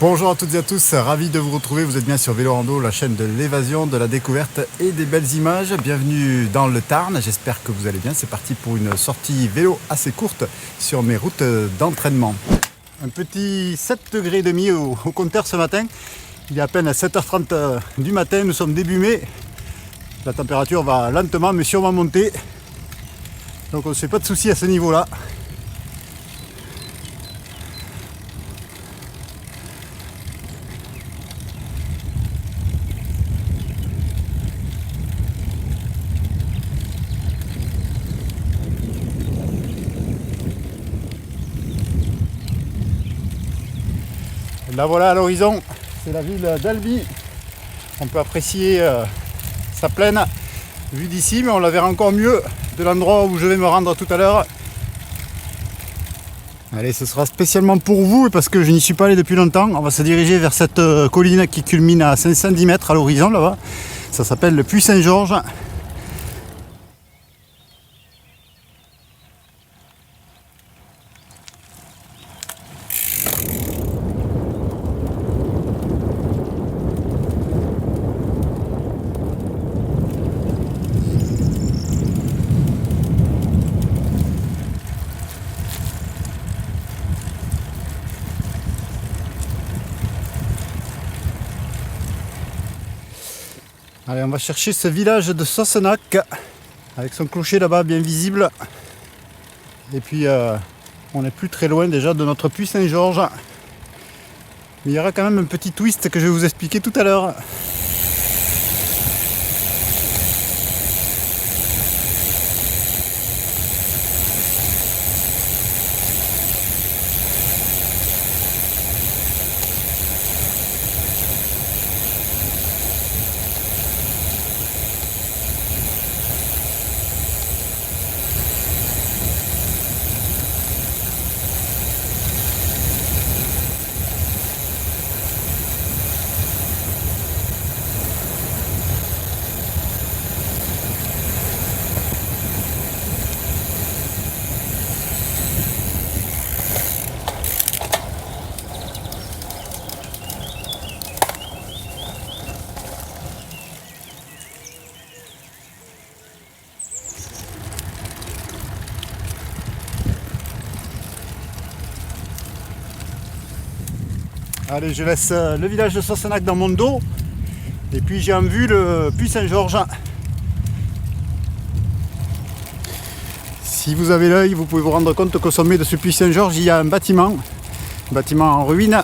Bonjour à toutes et à tous, ravi de vous retrouver, vous êtes bien sur Vélo Rando, la chaîne de l'évasion, de la découverte et des belles images. Bienvenue dans le Tarn, j'espère que vous allez bien, c'est parti pour une sortie vélo assez courte sur mes routes d'entraînement. Un petit 7 degrés et demi au compteur ce matin, il est à peine à 7h30 du matin, nous sommes début mai, la température va lentement mais sûrement monter, donc on ne se fait pas de soucis à ce niveau-là. Là voilà à l'horizon, c'est la ville d'Albi. On peut apprécier sa plaine vue d'ici, mais on la verra encore mieux de l'endroit où je vais me rendre tout à l'heure. Allez, ce sera spécialement pour vous, parce que je n'y suis pas allé depuis longtemps. On va se diriger vers cette colline qui culmine à 510 mètres à l'horizon là-bas. Ça s'appelle le Puy Saint-Georges. Allez, on va chercher ce village de Sossenac avec son clocher là-bas bien visible. Et puis on n'est plus très loin déjà de notre Puy Saint-Georges. Mais il y aura quand même un petit twist que je vais vous expliquer tout à l'heure. Allez, je laisse le village de Sossenac dans mon dos. Et puis j'ai en vue le Puy Saint-Georges. Si vous avez l'œil, vous pouvez vous rendre compte qu'au sommet de ce Puy Saint-Georges, il y a un bâtiment en ruine,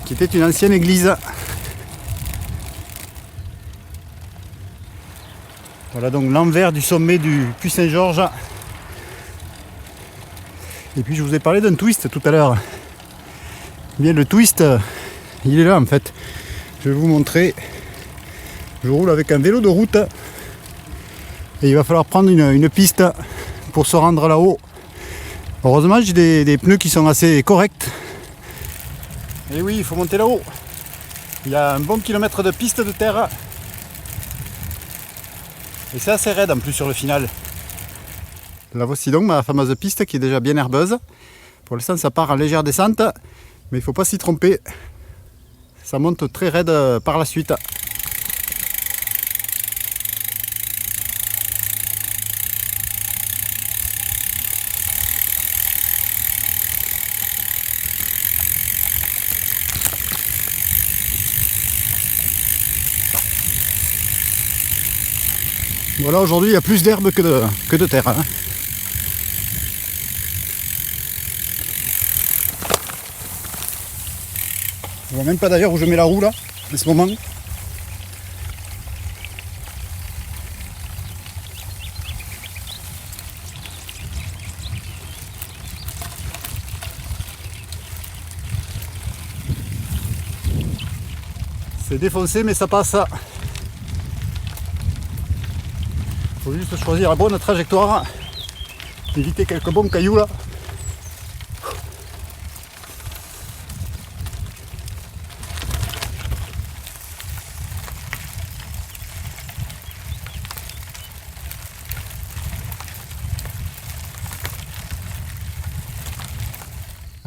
qui était une ancienne église. Voilà donc l'envers du sommet du Puy Saint-Georges. Et puis je vous ai parlé d'un twist tout à l'heure. Bien, le twist, il est là en fait. Je vais vous montrer. Je roule avec un vélo de route et il va falloir prendre une piste pour se rendre là-haut. Heureusement, j'ai des pneus qui sont assez corrects. Et oui, il faut monter là-haut. Il y a un bon kilomètre de piste de terre. Et c'est assez raide en plus sur le final. La voici donc ma fameuse piste qui est déjà bien herbeuse. Pour l'instant, ça part en légère descente. Mais il ne faut pas s'y tromper, ça monte très raide par la suite. Voilà, aujourd'hui il y a plus d'herbe que de terre. Je vois même pas d'ailleurs où je mets la roue là, en ce moment. C'est défoncé mais ça passe. Faut juste choisir la bonne trajectoire. Éviter quelques bons cailloux là.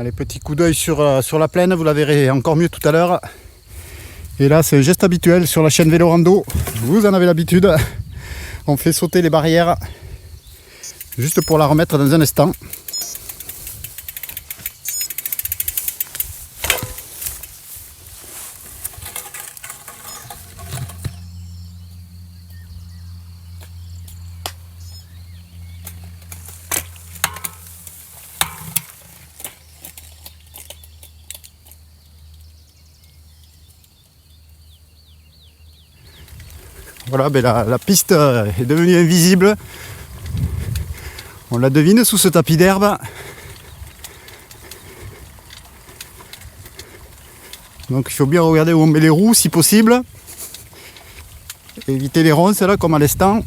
Allez, petit coup d'œil sur la plaine, vous la verrez encore mieux tout à l'heure. Et là, c'est un geste habituel sur la chaîne Vélo Rando. Vous en avez l'habitude. On fait sauter les barrières juste pour la remettre dans un instant. Voilà, ben la piste est devenue invisible. On la devine sous ce tapis d'herbe. Donc il faut bien regarder où on met les roues si possible. Éviter les ronces là comme à l'instant.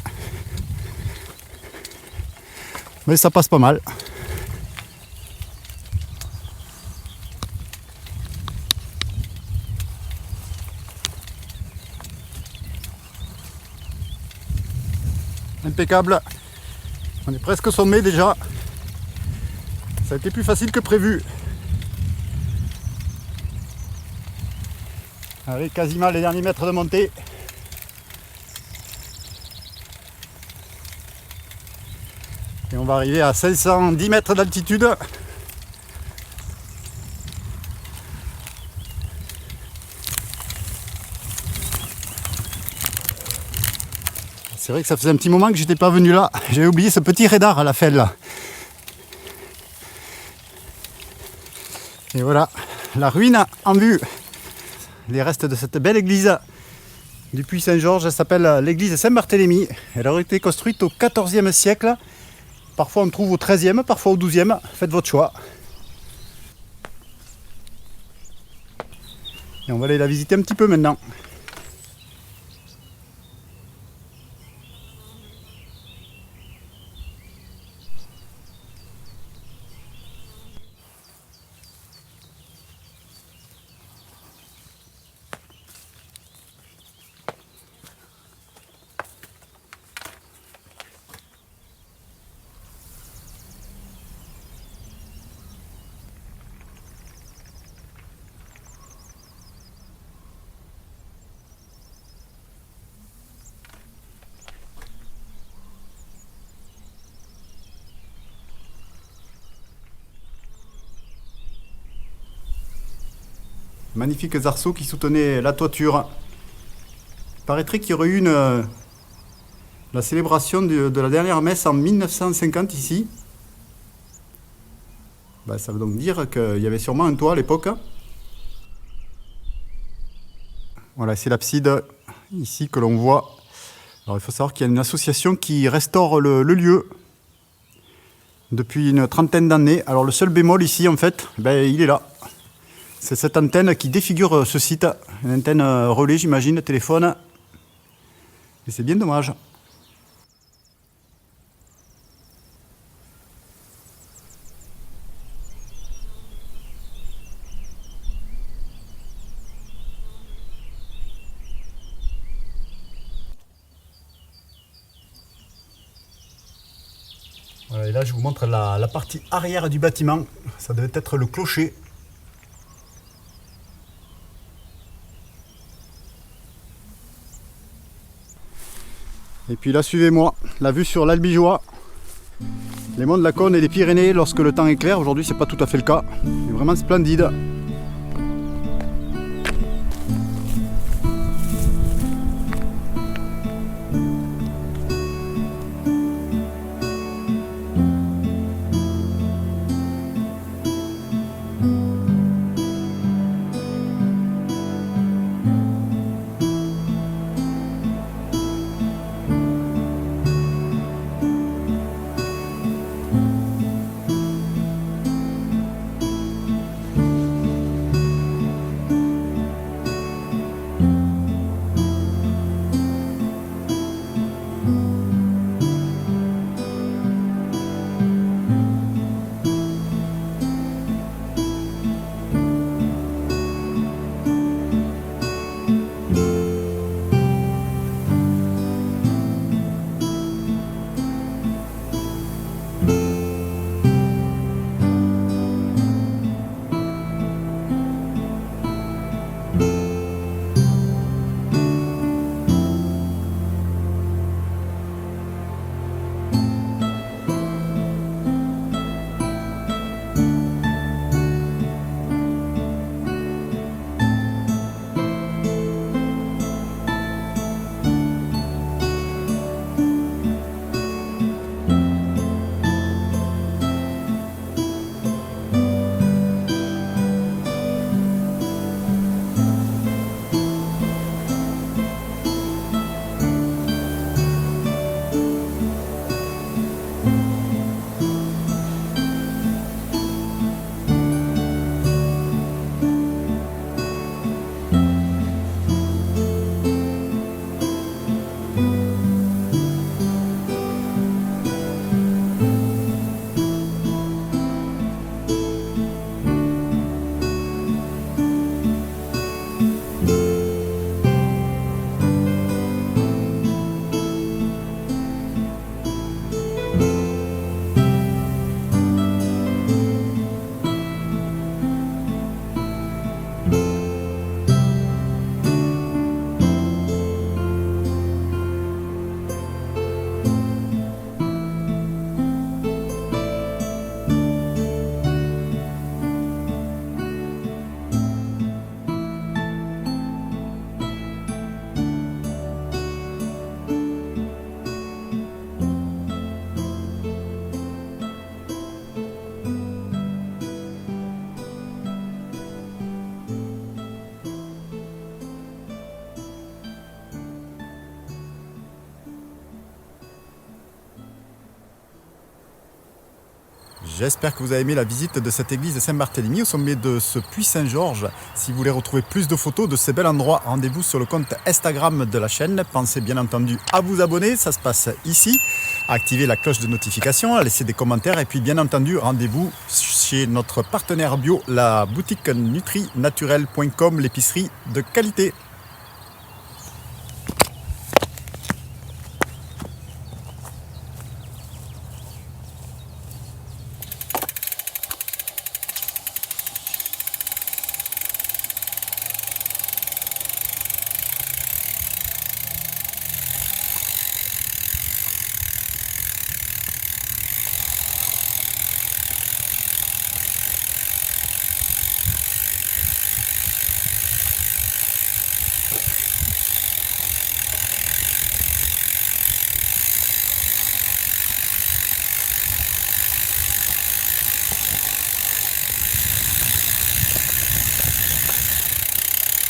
Mais ça passe pas mal. Impeccable. On est presque au sommet déjà. Ça a été plus facile que prévu. Allez, quasiment les derniers mètres de montée. Et on va arriver à 510 mètres d'altitude. C'est vrai que ça faisait un petit moment que j'étais pas venu là. J'avais oublié ce petit radar à la felle là. Et voilà, la ruine en vue. Les restes de cette belle église du Puy Saint-Georges s'appelle l'église Saint-Barthélemy. Elle aurait été construite au XIVe siècle. Parfois on trouve au XIIIe, parfois au XIIe. Faites votre choix. Et on va aller la visiter un petit peu maintenant. Magnifiques arceaux qui soutenaient la toiture. Il paraîtrait qu'il y aurait eu la célébration de la dernière messe en 1950 ici. Ben, ça veut donc dire qu'il y avait sûrement un toit à l'époque. Voilà, c'est l'abside ici que l'on voit. Alors il faut savoir qu'il y a une association qui restaure le lieu depuis une trentaine d'années. Alors le seul bémol ici en fait, ben, il est là. C'est cette antenne qui défigure ce site, une antenne relais j'imagine, téléphone. Et c'est bien dommage. Voilà, et là je vous montre la partie arrière du bâtiment. Ça devait être le clocher. Et puis là, suivez-moi, la vue sur l'Albigeois, les monts de la Cône et les Pyrénées lorsque le temps est clair. Aujourd'hui, c'est pas tout à fait le cas. C'est vraiment splendide. J'espère que vous avez aimé la visite de cette église de Saint-Barthélemy au sommet de ce puits Saint-Georges. Si vous voulez retrouver plus de photos de ces bels endroits, rendez-vous sur le compte Instagram de la chaîne. Pensez bien entendu à vous abonner, ça se passe ici. À activer la cloche de notification, à laisser des commentaires et puis bien entendu rendez-vous chez notre partenaire bio, la boutique nutrinaturel.com, l'épicerie de qualité.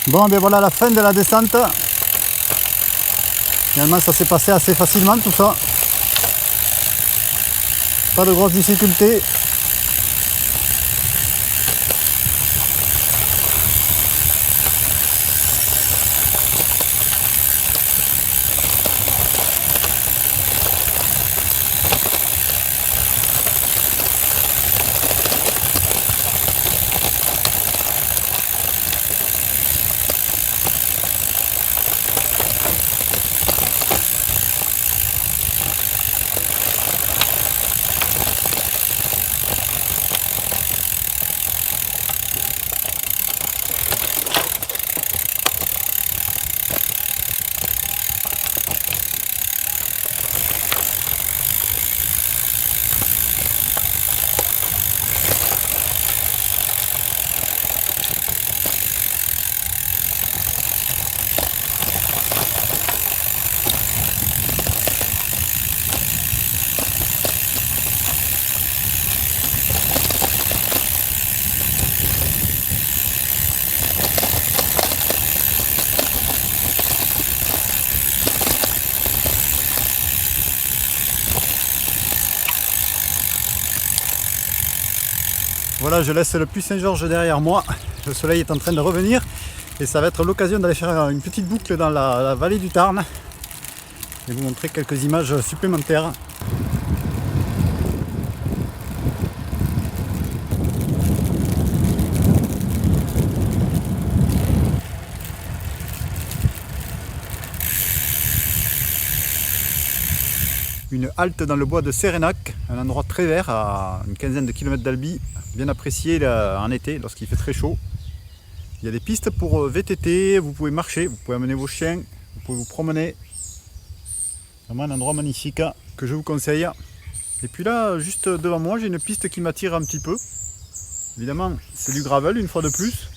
Bon, ben voilà la fin de la descente. Finalement, ça s'est passé assez facilement tout ça. Pas de grosses difficultés. Voilà, je laisse le puits Saint-Georges derrière moi. Le soleil est en train de revenir et ça va être l'occasion d'aller faire une petite boucle dans la vallée du Tarn et vous montrer quelques images supplémentaires. Une halte dans le bois de Sérénac, un endroit très vert à une quinzaine de kilomètres d'Albi, bien apprécié en été lorsqu'il fait très chaud. Il y a des pistes pour VTT, vous pouvez marcher, vous pouvez amener vos chiens, vous pouvez vous promener. Vraiment un endroit magnifique que je vous conseille. Et puis là, juste devant moi, j'ai une piste qui m'attire un petit peu. Évidemment, c'est du gravel une fois de plus.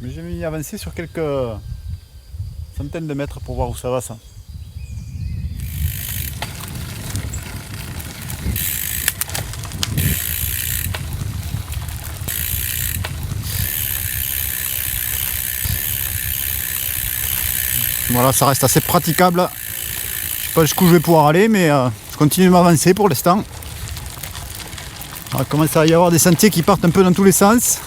Mais je vais y avancer sur quelques centaines de mètres pour voir où ça va ça. Voilà, ça reste assez praticable. Je sais pas jusqu'où je vais pouvoir aller, mais je continue de m'avancer pour l'instant. Il commence à y avoir des sentiers qui partent un peu dans tous les sens.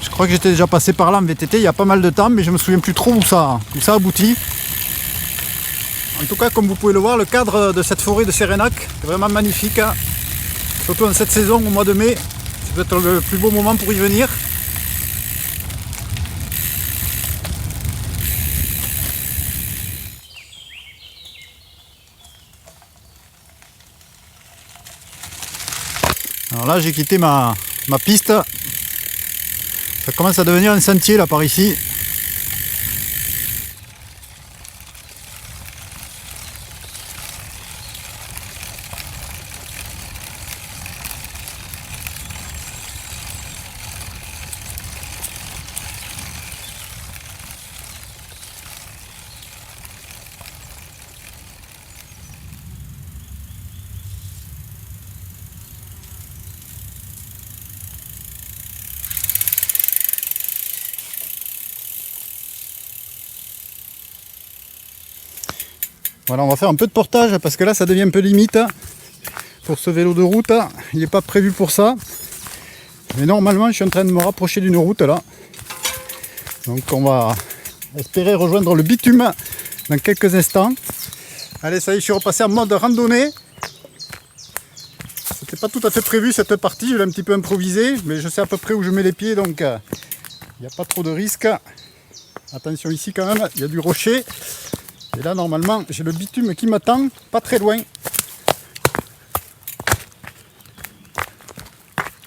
Je crois que j'étais déjà passé par là en VTT il y a pas mal de temps, mais je me souviens plus trop où ça aboutit. En tout cas, comme vous pouvez le voir, le cadre de cette forêt de Sérénac est vraiment magnifique. Surtout en cette saison, au mois de mai, c'est peut-être le plus beau moment pour y venir. Alors là, j'ai quitté ma piste. Ça commence à devenir un sentier là par ici. Voilà, on va faire un peu de portage parce que là ça devient un peu limite pour ce vélo de route. Il n'est pas prévu pour ça. Mais normalement je suis en train de me rapprocher d'une route là. Donc on va espérer rejoindre le bitume dans quelques instants. Allez, ça y est, je suis repassé en mode randonnée. C'était pas tout à fait prévu cette partie, je l'ai un petit peu improvisé, mais je sais à peu près où je mets les pieds, donc il n'y a pas trop de risques. Attention ici quand même, il y a du rocher. Et là normalement j'ai le bitume qui m'attend, pas très loin.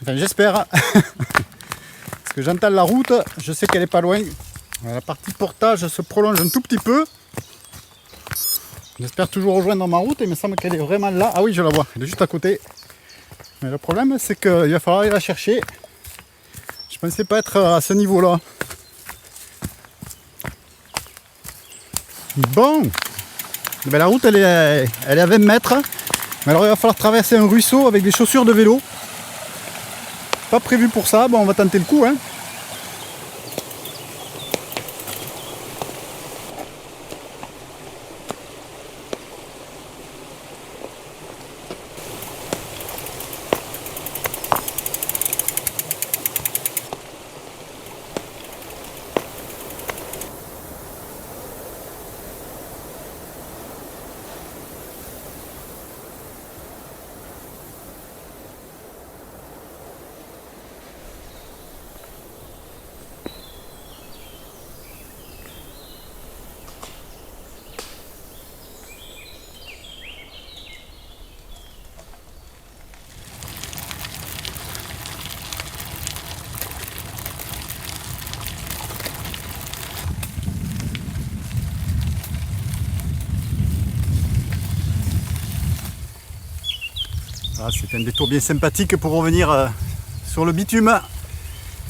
Enfin j'espère. Parce que j'entends la route, je sais qu'elle est pas loin. La partie portage se prolonge un tout petit peu. J'espère toujours rejoindre ma route, il me semble qu'elle est vraiment là. Ah oui, je la vois, elle est juste à côté. Mais le problème c'est qu'il va falloir aller la chercher. Je pensais pas être à ce niveau-là. Bon, ben, la route elle est à 20 mètres. Mais alors il va falloir traverser un ruisseau avec des chaussures de vélo. Pas prévu pour ça, bon on va tenter le coup hein. Ah, c'est un détour bien sympathique pour revenir sur le bitume.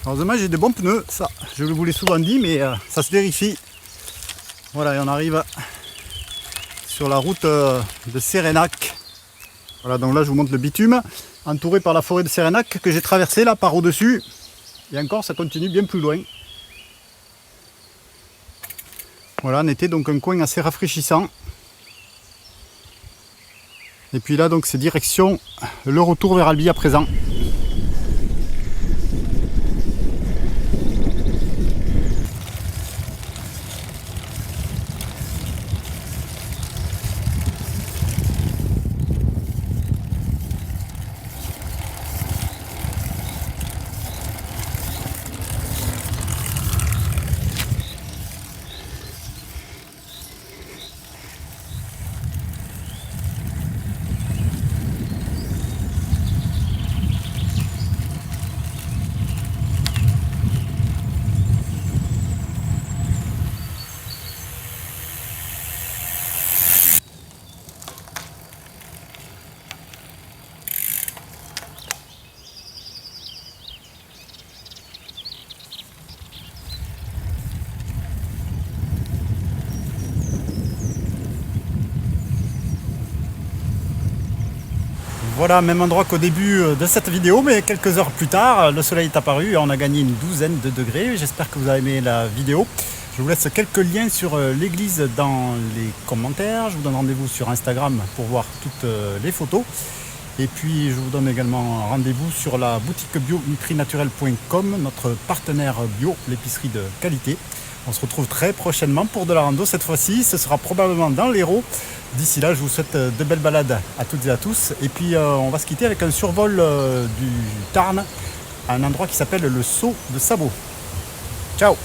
Heureusement j'ai des bons pneus, ça je vous l'ai souvent dit, mais ça se vérifie. Voilà, et on arrive sur la route de Sérénac. Voilà, donc là je vous montre le bitume, entouré par la forêt de Sérénac que j'ai traversé là par au-dessus. Et encore ça continue bien plus loin. Voilà, on était donc un coin assez rafraîchissant. Et puis là donc c'est direction le retour vers Albi à présent. Voilà, même endroit qu'au début de cette vidéo, mais quelques heures plus tard, le soleil est apparu et on a gagné une douzaine de degrés. J'espère que vous avez aimé la vidéo. Je vous laisse quelques liens sur l'église dans les commentaires. Je vous donne rendez-vous sur Instagram pour voir toutes les photos. Et puis je vous donne également rendez-vous sur la boutique bio nutrinaturel.com, notre partenaire bio, l'épicerie de qualité. On se retrouve très prochainement pour de la rando. Cette fois-ci, ce sera probablement dans l'Hérault. D'ici là, je vous souhaite de belles balades à toutes et à tous. Et puis, on va se quitter avec un survol du Tarn à un endroit qui s'appelle le Saut de Sabot. Ciao!